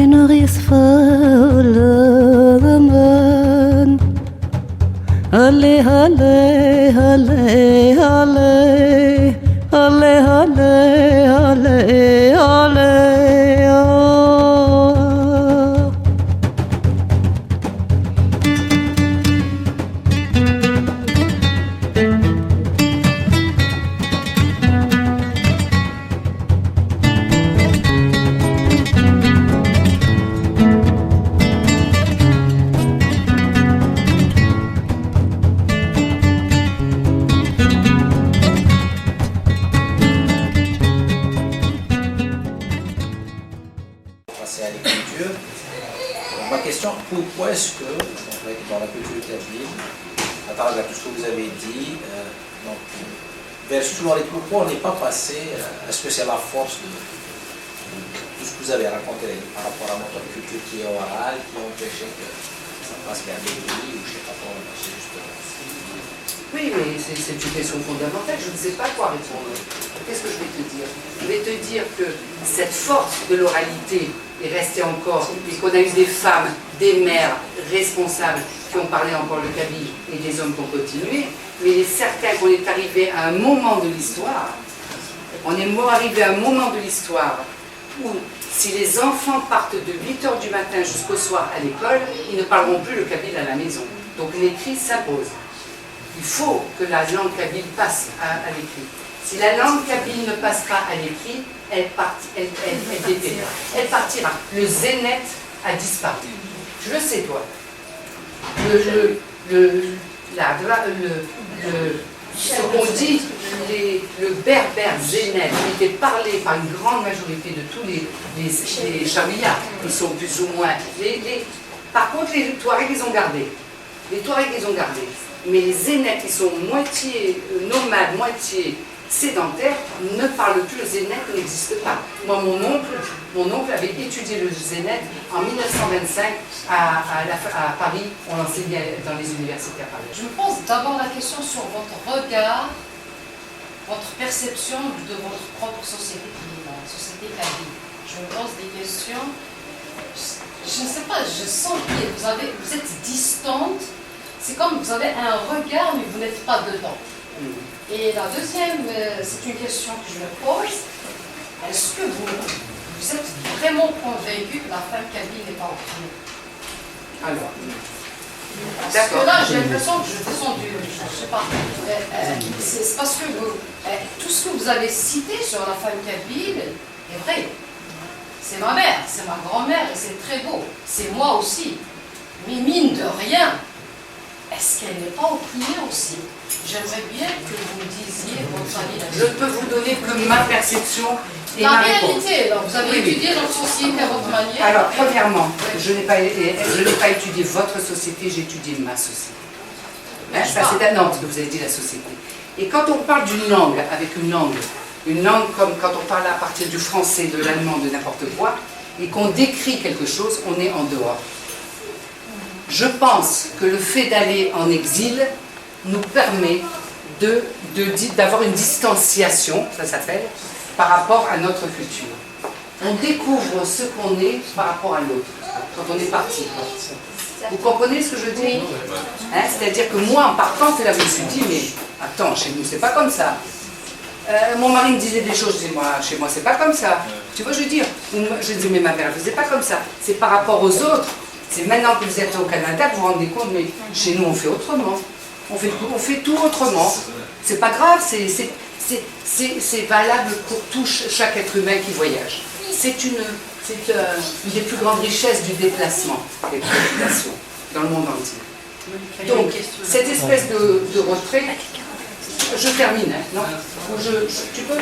nourrice folle de men. Allez, allez, allez, allez, allez, allez, allez, allez, oh. Pourquoi est-ce que, dans la culture kabyle, à travers tout ce que vous avez dit, vers souvent les pourquoi on n'est pas passé, est-ce que c'est la force de tout ce que vous avez raconté par rapport à notre culture qui est orale, qui empêchait que ça passe vers l'église, ou je ne sais pas comment, c'est juste... Oui, mais c'est une question fondamentale, je ne sais pas quoi répondre. Qu'est-ce que je vais te dire? Je vais te dire que cette force de l'oralité est restée encore, et qu'on a eu des femmes, des mères responsables qui ont parlé encore le kabyle et des hommes qui ont continué, mais il est certain qu'on est arrivé à un moment de l'histoire, arrivé à un moment de l'histoire où si les enfants partent de 8h du matin jusqu'au soir à l'école, ils ne parleront plus le kabyle à la maison. Donc l'écrit s'impose. Il faut que la langue kabyle passe à l'écrit. Si la langue kabyle ne passe pas à l'écrit, elle partira. Le zénith a disparu. Je le sais, toi. Ce qu'on dit, le berbère zénith était parlé par une grande majorité de tous les Chaouïas. Ils sont plus ou moins... Par contre, les Touaregs, ils ont gardé. Les Touaregs, ils ont gardé. Mais les zéniths, qui sont moitié nomades, moitié sédentaires, ne parlent plus. Le zénith n'existe pas. Moi, mon oncle avait étudié le zénith en 1925 à Paris. On l'enseignait dans les universités à Paris. Je me pose d'abord la question sur votre regard, votre perception de votre propre société qui est la société kabyle. Je me pose des questions. Je ne sais pas, je sens que vous êtes distante. C'est comme vous avez un regard, mais vous n'êtes pas dedans. Et la deuxième, c'est une question que je me pose. Est-ce que vous êtes vraiment convaincu que la femme kabyle n'est pas opprimée? Alors, parce que là, j'ai l'impression que je descends je sais pas. C'est parce que tout ce que vous avez cité sur la femme kabyle est vrai. C'est ma mère, c'est ma grand-mère, et c'est très beau. C'est moi aussi. Mais mine de rien, est-ce qu'elle n'est pas opprimée aussi? J'aimerais bien que vous me disiez votre avis là-dessus. je ne peux vous donner que ma perception et la ma réponse. réalité, alors, vous avez étudié notre société à votre manière. Alors, premièrement, je n'ai pas étudié votre société, j'ai étudié ma société. Hein, ça, c'est à Nantes que vous avez dit la société. Et quand on parle d'une langue, avec une langue comme quand on parle à partir du français, de l'allemand, de n'importe quoi, et qu'on décrit quelque chose, on est en dehors. Je pense que le fait d'aller en exil nous permet d'avoir une distanciation, ça s'appelle, par rapport à notre culture. On découvre ce qu'on est par rapport à l'autre, quand on est parti. Vous comprenez ce que je dis? Hein, c'est-à-dire que moi, en partant, je me suis dit, mais attends, chez nous, c'est pas comme ça. Mon mari me disait des choses, je disais, chez moi, c'est pas comme ça. Tu vois, je veux dire, je dis, mais ma mère, elle faisait pas comme ça. C'est par rapport aux autres. C'est maintenant que vous êtes au Canada que vous vous rendez compte, mais chez nous, on fait autrement. On fait tout autrement. C'est pas grave, c'est valable pour chaque être humain qui voyage. C'est une des plus grandes richesses du déplacement, des populations, dans le monde entier. Donc, cette espèce de retrait, je termine, hein, non? Tu peux?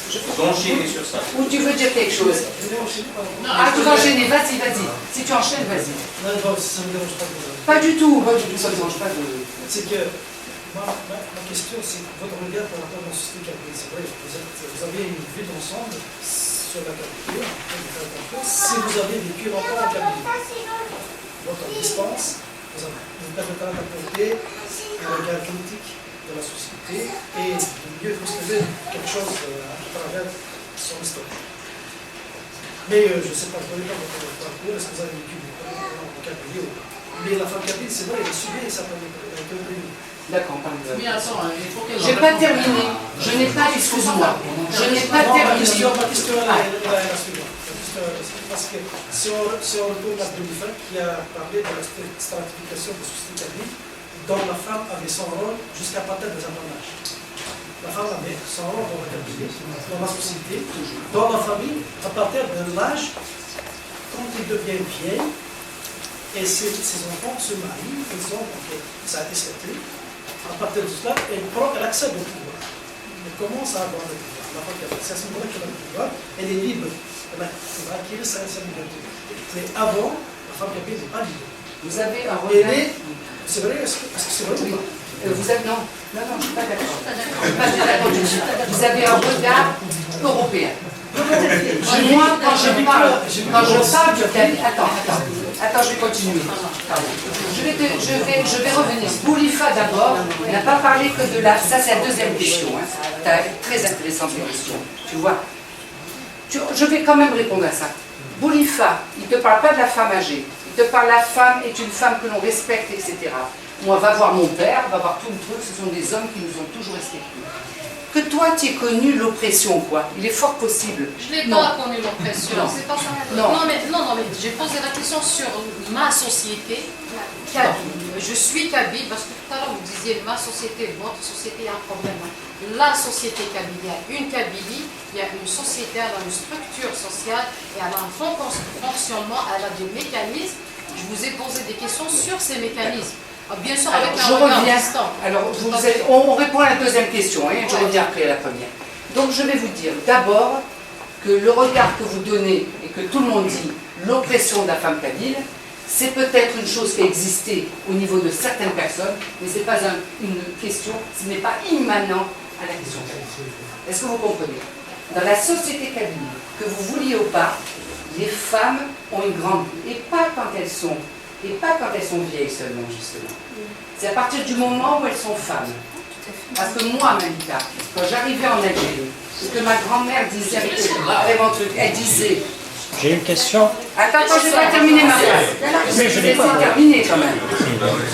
Vous enchaînez sur ça. Ou tu veux dire quelque chose? Ah, tu veux enchaîner, vas-y. Si tu enchaînes, vas-y. Non, ça ne me dérange pas. Pas du tout, ça ne me dérange pas de... C'est que ma question, c'est votre regard par rapport à la société kabyle. C'est vrai, vous avez une vue d'ensemble sur la culture. Si vous avez vécu longtemps en Kabylie, votre distance vous permettra d'apporter un regard critique de la société et de mieux construire quelque chose à travers son histoire. Mais je ne sais pas, je ne connais pas votre parcours, est-ce que vous avez vécu en Kabylie ou pas? Mais la femme kabyle, c'est vrai, elle a subi ça par les opprimer. D'accord, pardon. Mais attends, il faut qu'elle... Je n'ai pas terminé. Je n'ai pas, excuse-moi. Je n'ai pas Non, terminé. ma question est la suivante. Parce que si on retourne à Boulifa, qui a parlé de la stratification de la société kabyle, dont la femme avait son rôle jusqu'à partir de certain âge. La femme avait son rôle dans la Kabylie, dans la société, dans la famille, à partir de l'âge, quand ils deviennent vieilles, et ses enfants se marient, ils ont, donc, ça a été statué, à partir de cela, elle accède au pouvoir. Elle commence à avoir le pouvoir. La femme kabyle, c'est à ce moment-là qu'elle a le pouvoir, elle est libre. Elle va acquérir sa liberté. Mais avant, la femme kabyle n'est pas libre. Vous avez un Et regard. c'est vrai, est-ce que c'est vrai ou pas? Vous avez, non, je ne suis pas d'accord. Je suis pas d'accord du tout. Vous avez un regard européen. Moi, quand je parle de Kabylie, attends, je vais continuer. Pardon. Je vais revenir. Boulifa d'abord n'a pas parlé que de la. Ça, c'est la deuxième question. Hein. Très intéressante question. Tu vois. Je vais quand même répondre à ça. Boulifa, il ne te parle pas de la femme âgée. Il te parle, la femme est une femme que l'on respecte, etc. Moi, va voir mon père, va voir tout le truc, ce sont des hommes qui nous ont toujours respectés. Que toi, tu aies connu l'oppression, quoi. Il est fort possible. Je n'ai pas connu l'oppression. Non. C'est pas ça. Non. Non, mais j'ai posé la question sur ma société, Kabyle. Je suis Kabyle parce que tout à l'heure vous disiez ma société, votre société, il y a un problème. La société Kabyle, il y a une Kabylie, il y a une société, elle a une structure sociale et elle a un fonctionnement, elle a des mécanismes. Je vous ai posé des questions sur ces mécanismes. Bien sûr, avec un regard distant. Alors, on répond à la deuxième question, hein, je reviens après à la première. Donc, je vais vous dire d'abord que le regard que vous donnez et que tout le monde dit, l'oppression de la femme kabyle, c'est peut-être une chose qui a existé au niveau de certaines personnes, mais ce n'est pas une question, ce n'est pas immanent à la question kabyle. Est-ce que vous comprenez? Dans la société kabyle, que vous vouliez ou pas, les femmes ont une grande... Et pas quand elles sont vieilles seulement, justement. C'est à partir du moment où elles sont femmes. Parce que moi, Malika, quand j'arrivais en Algérie, ce que ma grand-mère disait, vraiment truc, elle disait... J'ai une question. Attends, je vais pas terminer ma phrase. Mais je n'ai pas terminé quand même.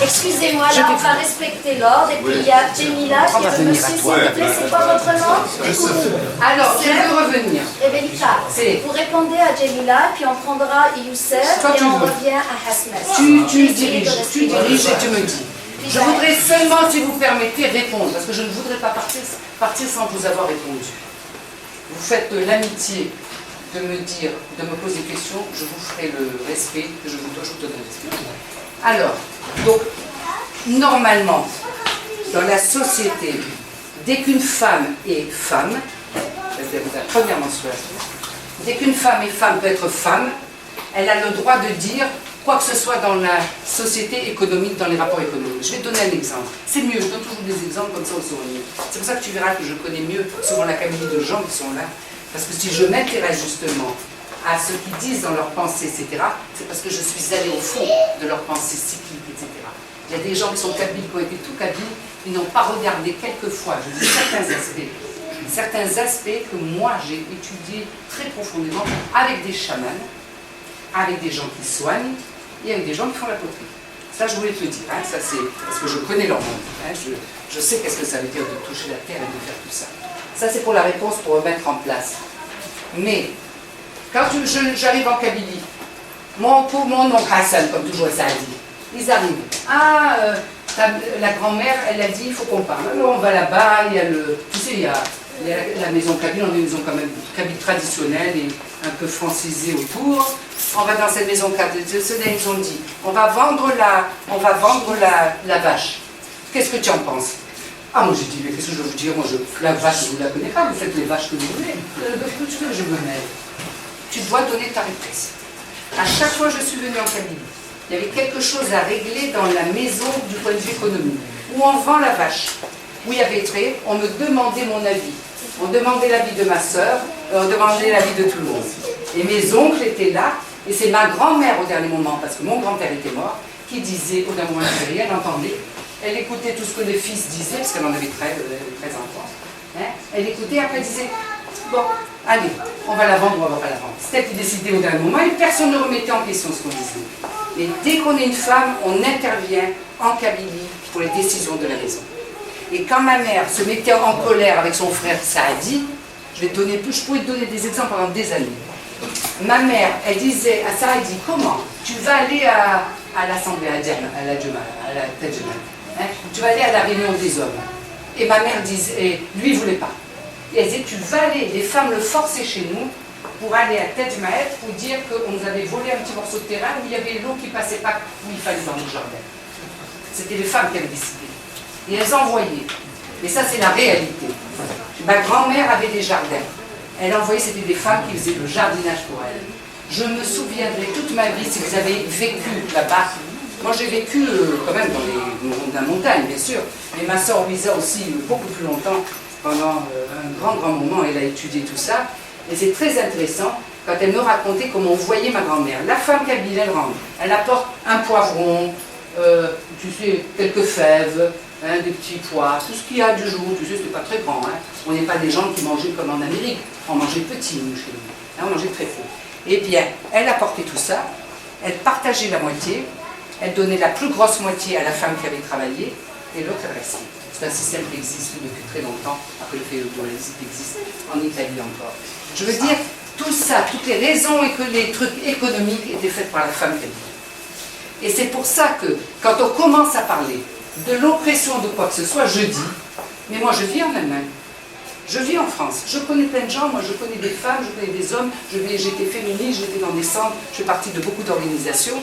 Excusez-moi, là on va respecter l'ordre. Et puis il y a Jamila qui veut monsieur, s'il vous plaît, c'est quoi votre nom? Alors, je veux revenir. Rebelika. Vous répondez à Jamila, puis on prendra Youssef Toi, et tu on veux. revient à Hasnas. Tu diriges et tu me dis. Je voudrais seulement, si vous permettez, répondre, parce que je ne voudrais pas partir sans vous avoir répondu. Vous faites l'amitié de me dire, de me poser des questions, je vous ferai le respect que je vous dois, je vous donnerai le respect. Alors, donc, normalement, dans la société, dès qu'une femme est femme, c'est la première menstruation, dès qu'une femme est femme peut être femme, elle a le droit de dire quoi que ce soit dans la société économique, dans les rapports économiques. Je vais te donner un exemple. C'est mieux, je donne toujours des exemples comme ça au souvenir. C'est pour ça que tu verras que je connais mieux souvent la Kabylie de gens qui sont là. Parce que si je m'intéresse justement à ce qu'ils disent dans leurs pensées, etc., c'est parce que je suis allée au fond de leurs pensées cycliques, etc. Il y a des gens qui sont kabyles, qui ont été tout kabyles, ils n'ont pas regardé quelquefois, je dis certains aspects que moi j'ai étudiés très profondément avec des chamans, avec des gens qui soignent et avec des gens qui font la poterie. Ça, je voulais te le dire, hein, ça c'est parce que je connais leur monde, hein, je sais qu'est-ce que ça veut dire de toucher la terre et de faire tout ça. Ça, c'est pour la réponse, pour remettre en place. Mais, quand j'arrive en Kabylie, mon oncle Hassan, comme toujours ça a dit, ils arrivent. Ah, la grand-mère, elle a dit, il faut qu'on parle. Alors, on va là-bas, il y a tu sais, il y a la maison kabyle, on a une maison quand même kabyle traditionnelle et un peu francisée autour. On va dans cette maison kabyle, ils ont dit, on va vendre la vache. Qu'est-ce que tu en penses? Ah, moi j'ai dit, mais qu'est-ce que je vais vous dire? Moi, la vache, je ne vous la connais pas, vous faites les vaches que vous voulez. Je me mêle. Tu dois donner ta réponse. À chaque fois que je suis venue en Kabylie, il y avait quelque chose à régler dans la maison du point de vue économique, où on vend la vache, où il y avait trait, on me demandait mon avis. On demandait l'avis de ma sœur, on demandait l'avis de tout le monde. Et mes oncles étaient là, et c'est ma grand-mère au dernier moment, parce que mon grand-père était mort, qui disait, au dernier moment, elle entendait. Elle écoutait tout ce que les fils disaient, parce qu'elle en avait 13 enfants. Hein, elle écoutait, après elle disait, Bon, allez, on va la vendre ou on va pas la vendre. C'est elle qui décidait au dernier moment et personne ne remettait en question ce qu'on disait. Mais dès qu'on est une femme, on intervient en Kabylie pour les décisions de la maison. Et quand ma mère se mettait en colère avec son frère Saadi, je pourrais te donner des exemples pendant des années. Ma mère, elle disait à Saadi, comment tu vas aller à l'assemblée, à la Tadjema, hein, tu vas aller à la réunion des hommes. Et ma mère disait, et lui il ne voulait pas. Et elle disait, tu vas aller, les femmes le forçaient chez nous pour aller à Tadjema pour dire qu'on nous avait volé un petit morceau de terrain où il y avait l'eau qui ne passait pas, où il fallait dans le jardin. C'était les femmes qui avaient décidé. Et elles envoyaient. Et ça, c'est la réalité. Ma grand-mère avait des jardins. Elle envoyait, c'était des femmes qui faisaient le jardinage pour elle. Je me souviendrai toute ma vie, si vous avez vécu là-bas. Moi, j'ai vécu quand même dans la montagne, bien sûr. Mais ma soeur Lisa aussi, beaucoup plus longtemps, pendant un grand moment, elle a étudié tout ça. Et c'est très intéressant quand elle me racontait comment on voyait ma grand-mère. La femme kabyle, elle rentre. Elle apporte un poivron, tu sais, quelques fèves, hein, des petits pois, tout ce qu'il y a du jour. Tu sais, c'était pas très grand. Hein. On n'est pas des gens qui mangeaient comme en Amérique. On mangeait petit, nous, chez nous. Hein, on mangeait très peu. Eh bien, elle apportait tout ça. Elle partageait la moitié. Elle donnait la plus grosse moitié à la femme qui avait travaillé. Et l'autre, elle restait. C'est un système qui existe depuis très longtemps. Après le féodalisme qui existe en Italie encore. Je veux dire, tout ça, toutes les raisons et que les trucs économiques étaient faits par la femme kabyle. Et c'est pour ça que, quand on commence à parler de l'oppression de quoi que ce soit, je dis, mais moi je vis en Allemagne, je vis en France, je connais plein de gens, moi je connais des femmes, je connais des hommes, j'étais féministe, j'étais dans des centres, je fais partie de beaucoup d'organisations,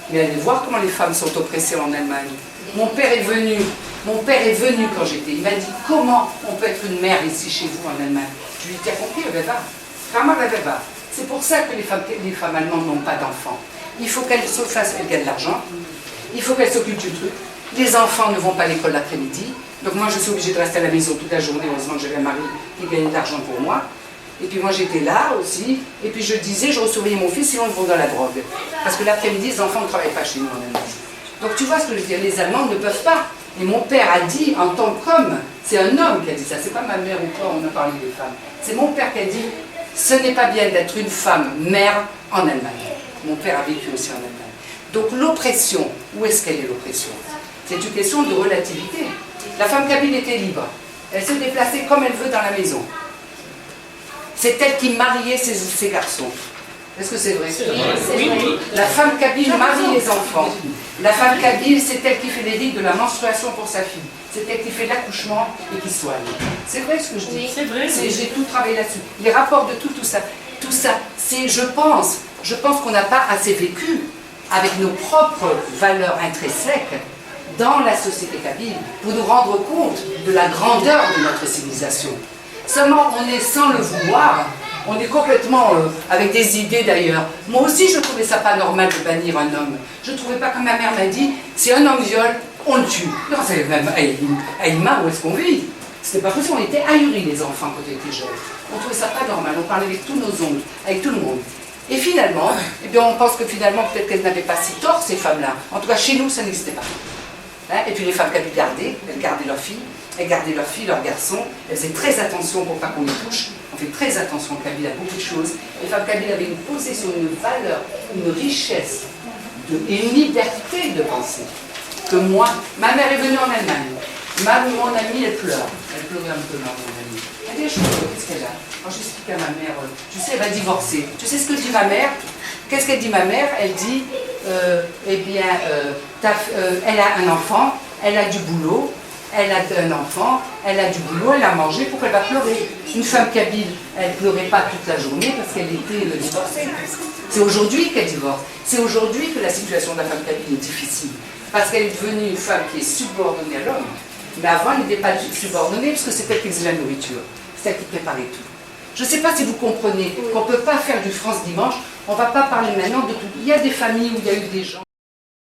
mais allez voir comment les femmes sont oppressées en Allemagne. Mon père est venu quand j'étais, il m'a dit, comment on peut être une mère ici chez vous en Allemagne? Je lui ai dit, tu as compris, le Weber? C'est pour ça que les femmes allemandes n'ont pas d'enfants. Il faut qu'elles se fassent, elles gagnent de l'argent, il faut qu'elles s'occupent du truc. Les enfants ne vont pas à l'école l'après-midi, donc moi je suis obligée de rester à la maison toute la journée, heureusement que j'avais un mari qui gagnait de l'argent pour moi. Et puis moi j'étais là aussi, et puis je disais, je surveillais mon fils, sinon ils vont dans la drogue. Parce que l'après-midi, les enfants ne travaillent pas chez nous en Allemagne. Donc tu vois ce que je veux dire, les Allemands ne peuvent pas. Et mon père a dit, en tant qu'homme, c'est un homme qui a dit ça, c'est pas ma mère ou quoi, on a parlé des femmes. C'est mon père qui a dit, ce n'est pas bien d'être une femme mère en Allemagne. Mon père a vécu aussi en Allemagne. Donc l'oppression, où est-ce qu'elle est l'oppression? C'est une question de relativité. La femme kabyle était libre. Elle se déplaçait comme elle veut dans la maison. C'est elle qui mariait ses garçons. Est-ce que c'est vrai? Oui. La femme kabyle marie les enfants. La femme kabyle, c'est elle qui fait les rites de la menstruation pour sa fille. C'est elle qui fait l'accouchement et qui soigne. C'est vrai ce que je dis? C'est vrai. J'ai tout travaillé là-dessus. Les rapports de tout ça, c'est, je pense qu'on n'a pas assez vécu avec nos propres valeurs intrinsèques dans la société kabyle pour nous rendre compte de la grandeur de notre civilisation. Seulement, on est sans le vouloir, on est complètement avec des idées d'ailleurs. Moi aussi, je ne trouvais ça pas normal de bannir un homme. Je ne trouvais pas, comme ma mère m'a dit, si un homme viole, on le tue. Non, c'est même à Ima, où est-ce qu'on vit? C'était pas possible, on était ahuris les enfants quand on était jeunes. On trouvait ça pas normal, on parlait avec tous nos oncles, avec tout le monde. Et finalement, eh bien, on pense que finalement, peut-être qu'elles n'avaient pas si tort, ces femmes-là. En tout cas, chez nous, ça n'existait pas. Hein? Et puis les femmes kabyles elles gardaient leurs filles, leurs garçons, elles faisaient très attention pour pas qu'on les touche. On fait très attention en Kabyle à beaucoup de choses. Les femmes kabyles avaient une possession, une valeur, une richesse et une liberté de penser. Que moi, ma mère est venue en Allemagne. Mon amie, elle pleure. Elle pleurait un peu, mon amie. Elle dit, je pleure, qu'est-ce qu'elle a? Alors j'explique à ma mère, tu sais, elle va divorcer. Tu sais ce que dit ma mère? Qu'est-ce qu'elle dit ma mère? Elle dit, elle a un enfant, elle a du boulot, elle a un enfant, elle a du boulot, elle a mangé, pourquoi elle va pleurer? Une femme kabyle, elle ne pleurait pas toute la journée parce qu'elle était divorcée. C'est aujourd'hui qu'elle divorce. C'est aujourd'hui que la situation de la femme kabyle est difficile. Parce qu'elle est devenue une femme qui est subordonnée à l'homme. Mais avant, elle n'était pas subordonnée parce que c'est elle qui faisait la nourriture. C'est elle qui préparait tout. Je ne sais pas si vous comprenez qu'on ne peut pas faire du France Dimanche. On ne va pas parler maintenant de tout. Il y a des familles où il y a eu des gens.